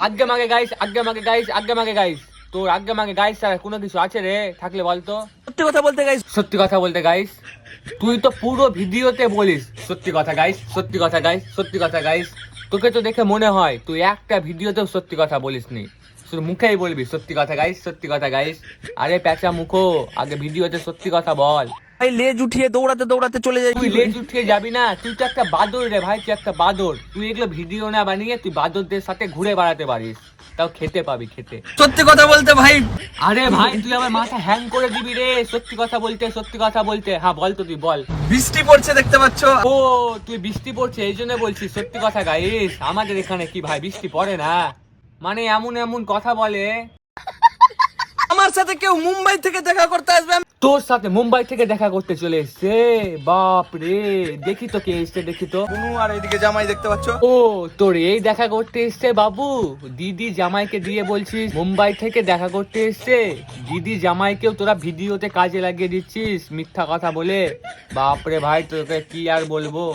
আজ্ঞে মাগে গাইস, আজ্ঞে মাগে গাইস, আজ্ঞে মাগে গাইস। তোর আজ্ঞে মাগে গাইস আর কোনো কিছু আছে রে? থাকলে বলতো। সত্যি কথা বলতে গাইস, সত্যি কথা বলতে গাইস, তুই তো পুরো ভিডিওতে বলিস সত্যি কথা গাইস, সত্যি কথা গাইস, সত্যি কথা গাইস। তোকে তো দেখে মনে হয় তুই একটা ভিডিওতেও সত্যি কথা বলিসনি, শুধু মুখেই বলবি সত্যি কথা গাইস, সত্যি কথা গাইস। আরে প্যাঁচা মুখো, আগে ভিডিওতে সত্যি কথা বল। ভাই লেজ উঠিয়ে দৌড়াতে দৌড়াতে চলে যাই। তুই লেজ উঠিয়ে যাবি না, তুই তো একটা বাদর রে ভাই, তুই একটা বাদর। তুই এগুলো ভিডিও না বানিয়ে তুই বাদরদের সাথে ঘুরে বেড়াতে পারিস, তাও খেতে পাবি খেতে। সত্যি কথা বলতে ভাই, আরে ভাই তুই আমার মাথা হ্যাং করে দিবি রে, সত্যি কথা বলতে, সত্যি কথা বলতে। হ্যাঁ বল তো, তুই বল। বৃষ্টি পড়ছে দেখতে পাচ্ছ। ও তুই বৃষ্টি পড়ছে এই জন্য বলছিস সত্যি কথা গাইস? আমাদের এখানে কি ভাই বৃষ্টি পড়ে না? মানে এমন এমন কথা বলে। আমার সাথে কেউ মুম্বাই থেকে দেখা করতে আসবে, তোর সাথে মুম্বাই থেকে দেখা করতে চলে এসছে? বাপ রে, দেখি তো কে এসছে, দেখি তো। বুনু আর এদিকে জামাই দেখতে পাচ্ছ। ও তোর এই দেখা করতে এসছে বাবু? দিদি জামাইকে দিয়ে বলছিস মুম্বাই থেকে দেখা করতে এসছে? দিদি জামাইকেও তোরা ভিডিওতে কাজে লাগিয়ে দিচ্ছিস মিথ্যা কথা বলে। বাপরে ভাই তোকে কি আর বলবো।